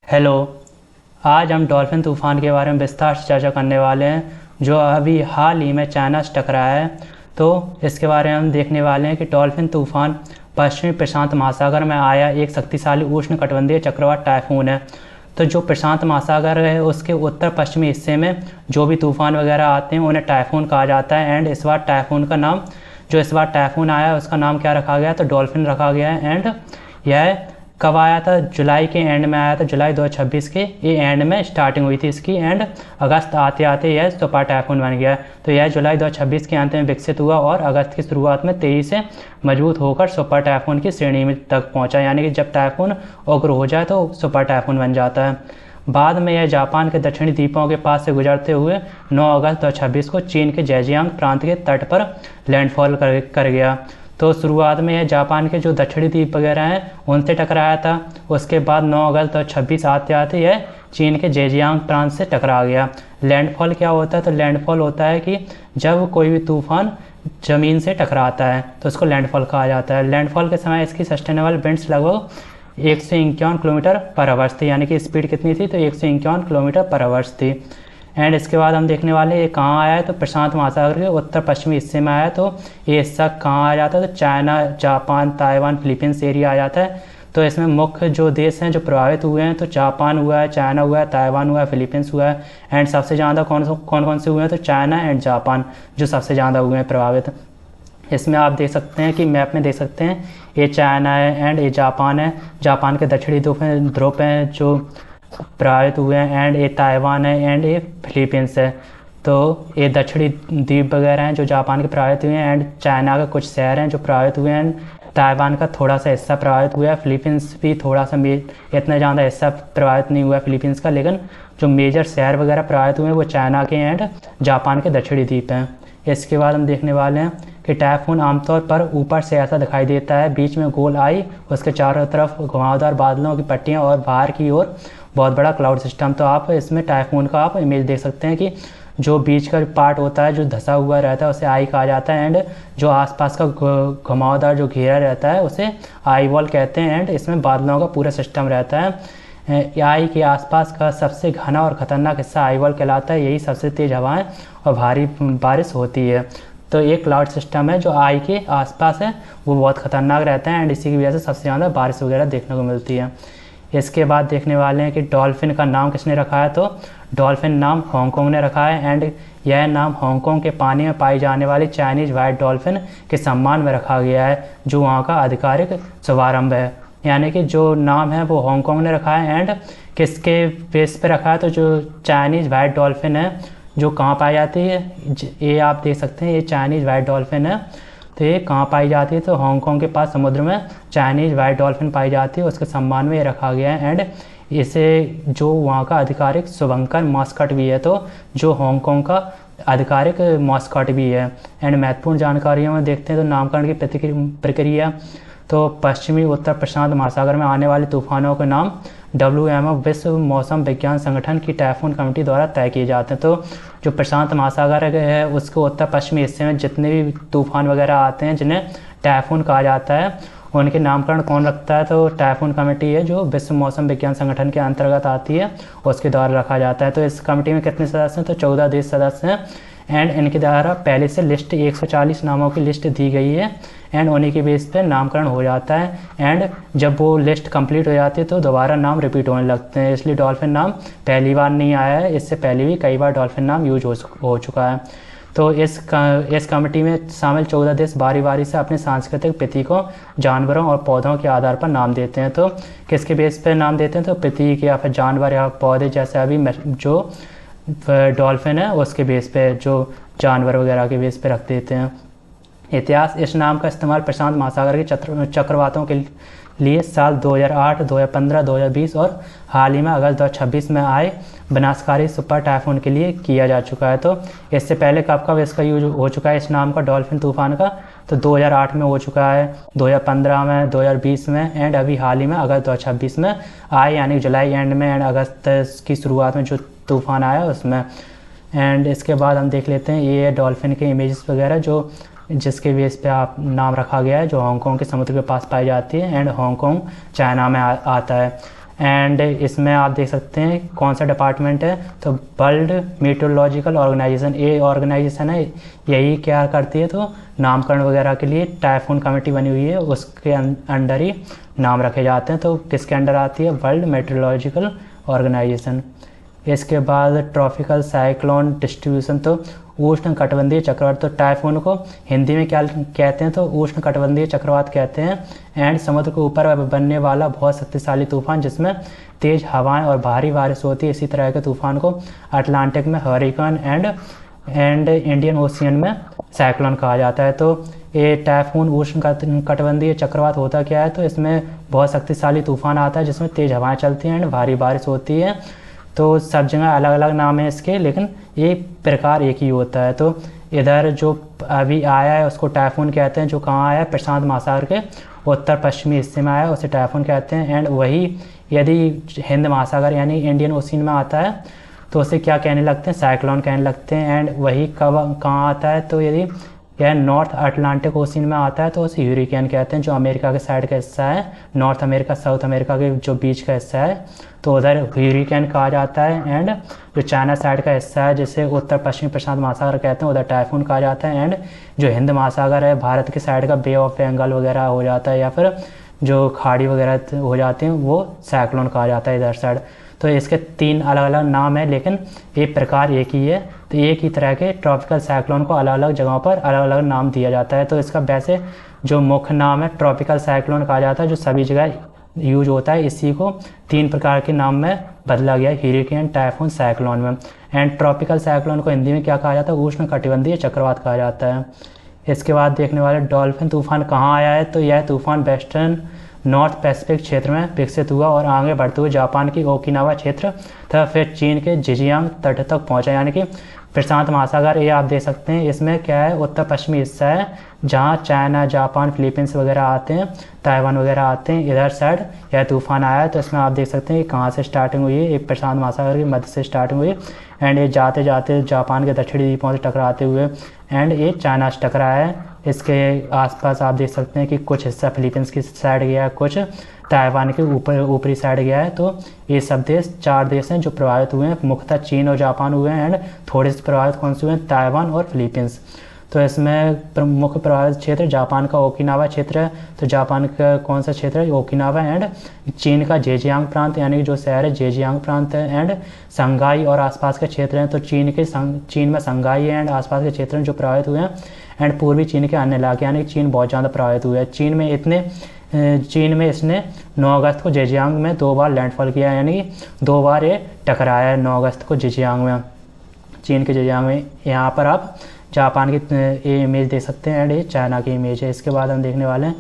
Hello. आज हम dolphin तूफ़ान के बारे में विस्तार से चर्चा करने वाले हैं जो अभी हाल ही में चाइना से टकराया है। तो इसके बारे में हम देखने वाले हैं कि डॉल्फिन तूफ़ान पश्चिमी प्रशांत महासागर में आया एक शक्तिशाली उष्णकटिबंधीय चक्रवात टाइफून है। तो जो प्रशांत महासागर है उसके उत्तर पश्चिमी हिस्से में जो भी तूफ़ान वगैरह आते हैं उन्हें टाइफून कहा जाता है। एंड इस बार टाइफून का नाम इस बार टाइफून आया उसका नाम क्या रखा गया, तो डॉल्फिन रखा गया है। एंड यह कब आया था? जुलाई के एंड में आया था, जुलाई 2026 के ये एंड में स्टार्टिंग हुई थी इसकी। एंड अगस्त आते आते यह सुपर टाइफून बन गया। तो यह जुलाई 2026 के अंत में विकसित हुआ और अगस्त की शुरुआत में तेजी से मजबूत होकर सुपर टाइफून की श्रेणी में तक पहुंचा। यानी कि जब टाइफून उग्र हो जाए तो सुपर टाइफून बन जाता है। बाद में यह जापान के दक्षिणी द्वीपों के पास से गुजरते हुए 9 अगस्त 2026 को चीन के जेजियांग प्रांत के तट पर लैंडफॉल कर गया। तो शुरुआत में यह जापान के जो दक्षिणी द्वीप वगैरह हैं उनसे टकराया था। उसके बाद 9 अगस्त 2026 आते आते यह चीन के जेजियांग प्रांत से टकरा गया। लैंडफॉल क्या होता है? तो लैंडफॉल होता है कि जब कोई भी तूफान ज़मीन से टकराता है तो उसको लैंडफॉल कहा जाता है। लैंडफॉल के समय इसकी सस्टेनेबल विंड्स लगभग 151 किलोमीटर पर आवर्स थी। यानी कि स्पीड कितनी थी? तो 151 किलोमीटर पर आवर्स थी। एंड इसके बाद हम देखने वाले ये कहाँ आया है, तो प्रशांत महासागर के उत्तर पश्चिमी हिस्से में आया। तो ये हिस्सा कहाँ आ जाता है? तो China, Japan, Taiwan, Philippines area आ जाता है। तो इसमें मुख्य जो देश हैं जो प्रभावित हुए हैं तो जापान हुआ है, चाइना हुआ है, ताइवान हुआ है, फिलीपींस हुआ है। एंड सबसे ज़्यादा कौन कौन से हुए हैं? तो चाइना एंड जापान जो सबसे ज़्यादा हुए हैं प्रभावित। इसमें आप देख सकते हैं कि मैप में देख सकते हैं ये चाइना है एंड ये जापान है। जापान के दक्षिणी ध्रुव पे जो प्रभावित हुए हैं। एंड ये ताइवान है एंड ये फिलीपींस है। तो ये दक्षिणी द्वीप वगैरह हैं जो जापान के प्रभावित हुए हैं। एंड चाइना के कुछ शहर हैं जो प्रभावित हुए हैं। ताइवान का थोड़ा सा हिस्सा प्रभावित हुआ है। फिलीपींस भी थोड़ा सा इतना ज़्यादा हिस्सा प्रभावित नहीं हुआ है फिलीपींस का, लेकिन जो मेजर शहर वगैरह प्रभावित हुए हैं वो चाइना के एंड जापान के दक्षिणी द्वीप हैं। इसके बाद हम देखने वाले हैं कि टाइफून आमतौर पर ऊपर से ऐसा दिखाई देता है, बीच में गोल आई, उसके चारों तरफ घुमावदार बादलों की पट्टियाँ और बाहर की ओर बहुत बड़ा क्लाउड सिस्टम। तो आप इसमें टाइफून का आप इमेज देख सकते हैं कि जो बीच का पार्ट होता है जो धंसा हुआ रहता है उसे आई कहा जाता है। एंड जो आसपास का घुमावदार जो घेरा रहता है उसे आई वॉल कहते हैं। एंड इसमें बादलों का पूरा सिस्टम रहता है। आई के आसपास का सबसे घना और ख़तरनाक हिस्सा आई वॉल कहलाता है। यही सबसे तेज़ हवाएं और भारी बारिश होती है। तो ये क्लाउड सिस्टम है जो आई के आसपास है वो बहुत ख़तरनाक रहता है। एंड इसी की वजह से सबसे ज़्यादा बारिश वगैरह देखने को मिलती है। इसके बाद देखने वाले हैं कि डॉल्फिन का नाम किसने रखा है, तो डॉल्फिन नाम हांगकांग ने रखा है। एंड यह नाम हांगकांग के पानी में पाई जाने वाली चाइनीज़ वाइट डॉल्फिन के सम्मान में रखा गया है जो वहाँ का आधिकारिक शुभारंभ है। यानी कि जो नाम है वो हांगकांग ने रखा है। एंड किसके बेस पे रखा है? तो जो चाइनीज़ वाइट डॉल्फिन है जो कहाँ पाई जाती है, ये आप देख सकते हैं ये चाइनीज़ वाइट डॉल्फिन है। तो ये कहाँ पाई जाती है? तो हांगकांग के पास समुद्र में चाइनीज़ वाइट डॉल्फिन पाई जाती है, उसके सम्मान में ये रखा गया है। एंड इसे जो वहाँ का आधिकारिक शुभंकर मॉस्कट भी है, तो जो हांगकांग का आधिकारिक मॉस्कट भी है। एंड महत्वपूर्ण जानकारियों में देखते हैं तो नामकरण की प्रक्रिया, तो पश्चिमी उत्तर प्रशांत महासागर में आने वाले तूफानों के नाम WMO विश्व मौसम विज्ञान संगठन की टाइफून कमेटी द्वारा तय किए जाते हैं। तो जो प्रशांत महासागर है उसके उत्तर पश्चिमी हिस्से में जितने भी तूफान वगैरह आते हैं जिन्हें टाइफून कहा जाता है उनके नामकरण कौन रखता है? तो टाइफून कमेटी है जो विश्व मौसम विज्ञान संगठन के अंतर्गत आती है उसके द्वारा रखा जाता है। तो इस कमेटी में कितने सदस्य हैं? तो 14 देश सदस्य हैं। एंड इनके द्वारा पहले से लिस्ट 140 नामों की लिस्ट दी गई है। एंड उन्हीं के बेस पे नामकरण हो जाता है। एंड जब वो लिस्ट कंप्लीट हो जाती है तो दोबारा नाम रिपीट होने लगते हैं। इसलिए डॉल्फिन नाम पहली बार नहीं आया है, इससे पहले भी कई बार डॉल्फिन नाम यूज हो चुका है। तो इस कमेटी में शामिल 14 देश बारी बारी से अपने सांस्कृतिक प्रतीकों, जानवरों और पौधों के आधार पर नाम देते हैं। तो किसके बेस पे नाम देते हैं? तो प्रतीक या फिर जानवर या पौधे, जैसे अभी जो डॉल्फिन है उसके बेस पे, जो जानवर वगैरह के बेस पे रख देते हैं। इतिहास, इस नाम का इस्तेमाल प्रशांत महासागर के चक्रवातों के लिए साल 2008, 2015, 2020 और हाल ही में अगस्त 2026 में आए विनाशकारी सुपर टाइफून के लिए किया जा चुका है। तो इससे पहले कब इसका यूज हो चुका है इस नाम का डॉल्फिन तूफान का? तो 2008 में हो चुका है, 2015 में, 2020 में एंड अभी हाल ही में अगस्त 2026 में आए, यानी जुलाई एंड में एंड अगस्त की शुरुआत में जो तूफान आया उसमें। एंड इसके बाद हम देख लेते हैं ये डॉल्फिन के इमेजेस वगैरह जो जिसके बेस पे आप नाम रखा गया है, जो हांगकांग के समुद्र के पास पाई जाती है। एंड हांगकांग चाइना में आता है। एंड इसमें आप देख सकते हैं कौन सा डिपार्टमेंट है, तो वर्ल्ड मीटरोलॉजिकल ऑर्गेनाइजेशन, ये ऑर्गेनाइजेशन है, यही क्या करती है, तो नामकरण वगैरह के लिए टाइफून कमेटी बनी हुई है, उसके अंडर ही नाम रखे जाते हैं। तो किसके अंडर आती है, वर्ल्ड मीटरोलॉजिकल ऑर्गेनाइजेशन। इसके बाद ट्रॉपिकल साइक्लोन डिस्ट्रीब्यूशन, तो उष्ण कटिबंधीय चक्रवात, तो टाइफून को हिंदी में क्या कहते हैं, तो उष्ण कटिबंधीय चक्रवात कहते हैं। एंड समुद्र के ऊपर बनने वाला बहुत शक्तिशाली तूफान जिसमें तेज़ हवाएं और भारी बारिश होती है, इसी तरह के तूफान को अटलांटिक में हरिकेन एंड इंडियन ओशियन में साइक्लोन कहा जाता है। तो ये टाइफून उष्ण कटिबंधीय चक्रवात होता क्या है, तो इसमें बहुत शक्तिशाली तूफान आता है जिसमें तेज़ हवाएं चलती हैं एंड भारी बारिश होती है। तो सब जगह अलग अलग नाम है इसके, लेकिन ये प्रकार एक ही होता है। तो इधर जो अभी आया है उसको टाइफून कहते हैं, जो कहाँ आया है, प्रशांत महासागर के उत्तर पश्चिमी हिस्से में आया है, उसे टाइफून कहते हैं। एंड वही यदि हिंद महासागर यानी इंडियन ओशियन में आता है तो उसे क्या कहने लगते हैं, साइक्लोन कहने लगते हैं। एंड वही कब कहाँ आता है, तो यदि यह नॉर्थ अटलांटिक ओशियन में आता है तो उसे ह्यूरिकेन कहते हैं, जो अमेरिका के साइड का हिस्सा है, नॉर्थ अमेरिका साउथ अमेरिका के जो बीच का हिस्सा है, तो उधर ह्यूरिकेन कहा जाता है। एंड जो चाइना साइड का हिस्सा है जिसे उत्तर पश्चिमी प्रशांत महासागर कहते हैं, उधर टाइफून कहा जाता है। एंड जो हिंद महासागर है, भारत के साइड का बे ऑफ बंगाल वगैरह हो जाता है, या फिर जो खाड़ी वगैरह हो जाते हैं, वो साइक्लोन कहा जाता है इधर साइड। तो इसके 3 अलग अलग नाम है, लेकिन ये प्रकार एक ही है। तो एक ही तरह के ट्रॉपिकल साइक्लोन को अलग अलग जगहों पर अलग अलग नाम दिया जाता है। तो इसका वैसे जो मुख्य नाम है ट्रॉपिकल साइक्लोन कहा जाता है, जो सभी जगह यूज होता है। इसी को 3 प्रकार के नाम में बदला गया, ह्यूरिकेन, टाइफून, साइक्लोन में। एंड ट्रॉपिकल साइक्लोन को हिंदी में क्या कहा जाता है, उष्ण कटिबंधीय चक्रवात कहा जाता है। इसके बाद देखने वाले डॉल्फिन तूफान कहाँ आया है, तो यह तूफान वेस्टर्न नॉर्थ पैसिफिक क्षेत्र में विकसित हुआ और आगे बढ़ते हुए जापान की ओकिनावा क्षेत्र तथा फिर चीन के जिजियांग तट तक पहुंचा, यानी कि प्रशांत महासागर। ये आप देख सकते हैं, इसमें क्या है, उत्तर पश्चिमी हिस्सा है जहां चाइना, जापान, फिलीपींस वगैरह आते हैं, ताइवान वगैरह आते हैं, इधर साइड यह तूफान आया है। तो इसमें आप देख सकते हैं कि कहाँ से स्टार्टिंग हुई है, एक प्रशांत महासागर के मध्य से स्टार्टिंग हुई एंड ये जाते जाते जापान के दक्षिणी द्वीपों से टकराते हुए एंड ये चाइना से टकराया है। इसके आसपास आप देख सकते हैं कि कुछ हिस्सा फिलीपींस की साइड गया है, कुछ ताइवान के ऊपरी साइड गया है। तो ये सब देश 4 देश हैं जो प्रभावित हुए हैं, मुख्यतः चीन और जापान हुए हैं। एंड थोड़े से प्रभावित कौन से हुए हैं, ताइवान और फिलीपींस। तो इसमें मुख्य प्रभावित क्षेत्र जापान का ओकिनावा क्षेत्र है। तो जापान का कौन सा क्षेत्र है, ओकिनावा। एंड चीन का जेजियांग प्रांत, यानी कि जो शहर है जेजियांग प्रांत है। एंड संघाई और आसपास के क्षेत्र हैं, तो चीन में संघाई है एंड आसपास के क्षेत्र जो प्रभावित हुए हैं। एंड पूर्वी चीन के अन्य इलाके, यानी चीन बहुत ज़्यादा प्रभावित हुए हैं। चीन में इसने 9 अगस्त को जेजियांग में 2 बार लैंडफॉल किया, यानी कि 2 बार ये टकराया है 9 अगस्त को जेजियांग में, चीन के जेजियांग में। यहाँ पर आप जापान की ये इमेज देख सकते हैं एंड ये चाइना की इमेज है। इसके बाद हम देखने वाले हैं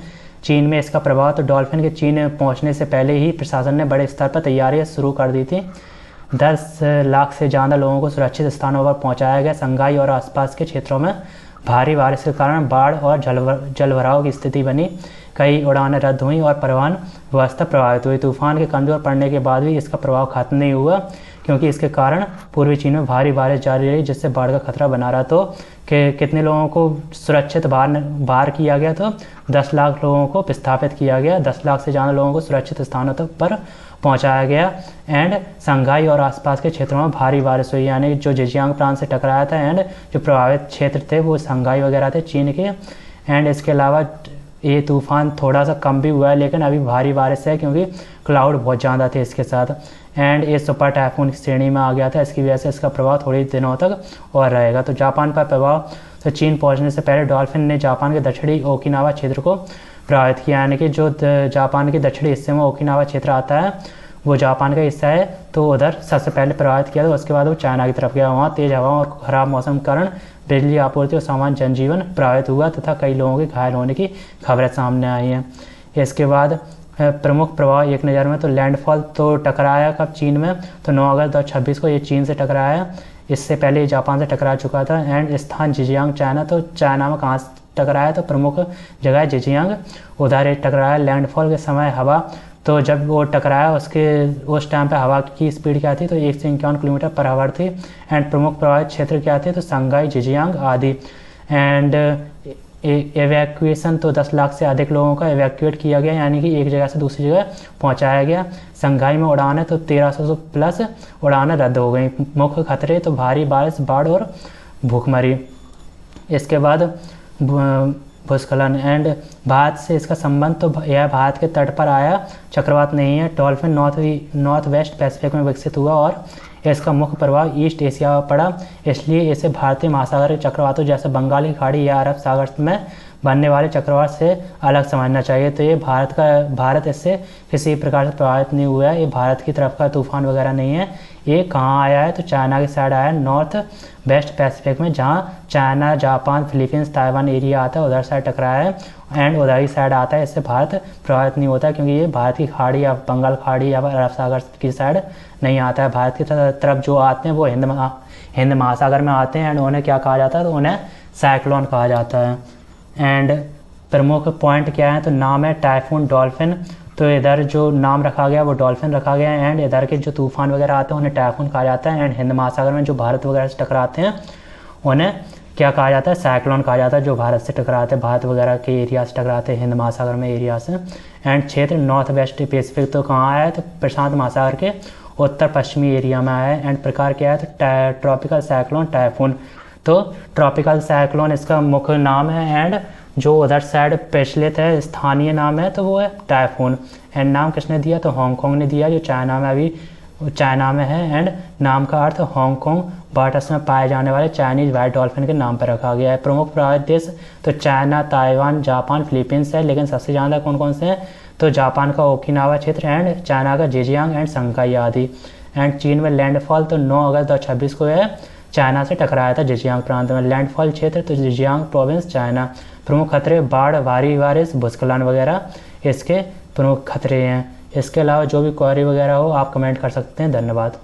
चीन में इसका प्रभाव। तो डॉल्फिन के चीन पहुँचने से पहले ही प्रशासन ने बड़े स्तर पर तैयारियाँ शुरू कर दी थी। 10 लाख से ज़्यादा लोगों को सुरक्षित स्थानों पर पहुँचाया गया। संघाई और आसपास के क्षेत्रों में भारी बारिश के कारण बाढ़ और जलभराव की स्थिति बनी, कई उड़ानें रद्द हुई और परिवहन व्यवस्था प्रभावित हुई। तूफान के कमज़ोर पड़ने के बाद भी इसका प्रभाव खत्म नहीं हुआ, क्योंकि इसके कारण पूर्वी चीन में भारी बारिश जारी रही, जिससे बाढ़ का खतरा बना रहा। तो कितने लोगों को सुरक्षित बाहर किया गया, तो 10 लाख लोगों को विस्थापित किया गया, 10 लाख से ज़्यादा लोगों को सुरक्षित स्थानों तक पर पहुंचाया गया। एंड संघाई और आसपास के क्षेत्रों में भारी बारिश हुई, यानी जो जेजियांग प्रांत से टकराया था। एंड जो प्रभावित क्षेत्र थे वो संघाई वगैरह थे चीन के। एंड इसके अलावा ये तूफ़ान थोड़ा सा कम भी हुआ है, लेकिन अभी भारी बारिश है क्योंकि क्लाउड बहुत ज़्यादा थे इसके साथ। एंड ये सुपर टाइफून की श्रेणी में आ गया था, इसकी वजह से इसका प्रभाव थोड़ी दिनों तक और रहेगा। तो जापान पर प्रभाव, तो चीन पहुंचने से पहले डॉल्फिन ने जापान के दक्षिणी ओकिनावा क्षेत्र को प्रभावित किया, यानी कि जो जापान के दक्षिणी हिस्से में ओकिनावा क्षेत्र आता है वो जापान का हिस्सा है, तो उधर सबसे पहले प्रभावित किया था। उसके बाद वो चाइना की तरफ गया, वहाँ तेज़ हवा और ख़राब मौसम के कारण बिजली आपूर्ति और सामान्य जनजीवन प्रभावित हुआ तथा कई लोगों के घायल होने की खबरें सामने आई हैं। इसके बाद प्रमुख प्रभाव एक नज़र में, तो लैंडफॉल तो टकराया कब चीन में, तो 9 अगस्त 2026 को ये चीन से टकराया। इससे पहले जापान से टकरा चुका था। एंड स्थान जिजियांग चाइना, तो चाइना में कहाँ से टकराया, तो प्रमुख जगह जिजियांग, उधर ये टकराया। लैंडफॉल के समय हवा, तो जब वो टकराया उस टाइम पे हवा की स्पीड क्या थी, तो 151 किलोमीटर पर आवर थी। एंड प्रमुख प्रभावित क्षेत्र क्या थे, तो संघाई, जिजियांग आदि। एंड एवैक्यूएशन तो 10 लाख से अधिक लोगों का एवैक्यूएट किया गया, यानी कि एक जगह से दूसरी जगह पहुंचाया गया। संघाई में उड़ानें तो 1300 प्लस उड़ानें रद्द हो गई। मुख्य खतरे तो भारी बारिश, बाढ़ और भूखमरी। इसके बाद भूस्खलन एंड भारत से इसका संबंध, तो यह भारत के तट पर आया चक्रवात नहीं है। डॉल्फिन नॉर्थ वेस्ट पैसिफिक में विकसित हुआ और इसका मुख्य प्रभाव ईस्ट एशिया पर पड़ा, इसलिए इसे भारतीय महासागर के चक्रवातों जैसे बंगाल की खाड़ी या अरब सागर में बनने वाले चक्रवात से अलग समझना चाहिए। तो ये भारत इससे किसी प्रकार से प्रभावित नहीं हुआ है। ये भारत की तरफ का तूफान वगैरह नहीं है। ये कहाँ आया है, तो चाइना की साइड आया है, नॉर्थ वेस्ट पैसिफिक में, जहाँ China, Japan, Philippines, Taiwan area आता है, उधर साइड टकराया है एंड उधर ही साइड आता है। इससे भारत प्रभावित नहीं होता, क्योंकि ये भारत की खाड़ी या बंगाल खाड़ी या अरब सागर की साइड नहीं आता है। भारत की तरफ जो आते हैं वो हिंद महासागर में आते हैं एंड उन्हें क्या कहा जाता है, तो उन्हें साइक्लोन कहा जाता है। एंड प्रमुख पॉइंट क्या है, तो नाम है टाइफून डॉल्फिन, तो इधर जो नाम रखा गया वो डॉल्फिन रखा गया है एंड इधर के जो तूफान वगैरह आते हैं उन्हें टाइफून कहा जाता है। एंड हिंद महासागर में जो भारत वगैरह से टकराते हैं उन्हें क्या कहा जाता है, साइक्लोन कहा जाता है, जो भारत से टकराते हैं, भारत वगैरह के एरिया से टकराते हैं हिंद महासागर में एरिया से। एंड क्षेत्र नॉर्थ वेस्ट पैसिफिक तो कहाँ आया है, तो प्रशांत महासागर के उत्तर पश्चिमी एरिया में आया है। एंड प्रकार क्या है, तो ट्रॉपिकल साइक्लोन टाइफून, तो ट्रॉपिकल साइक्लोन इसका मुख्य नाम है एंड जो उधर साइड प्रचलित है स्थानीय नाम है तो वो है टाइफून। एंड नाम किसने दिया, तो हांगकांग ने दिया, जो चाइना में है। एंड नाम का अर्थ हांगकांग वाटर्स में पाए जाने वाले चाइनीज वाइट डॉल्फिन के नाम पर रखा गया है। प्रमुख प्रभावित देश तो चाइना, ताइवान, जापान, फिलीपींस है, लेकिन सबसे ज़्यादा कौन कौन से हैं, तो जापान का ओकिनावा क्षेत्र एंड चाइना का जेजियांग एंड संकाई आदि। एंड चीन में लैंडफॉल तो 9 अगस्त 2026 को है चाइना से टकराया था जेजियांग प्रांत में। लैंडफॉल क्षेत्र तो जेजियांग प्रोविंस चाइना। प्रमुख खतरे बाढ़, भारी बारिश, भूस्खलन वगैरह इसके प्रमुख खतरे हैं। इसके अलावा जो भी क्वेरी वगैरह हो आप कमेंट कर सकते हैं। धन्यवाद।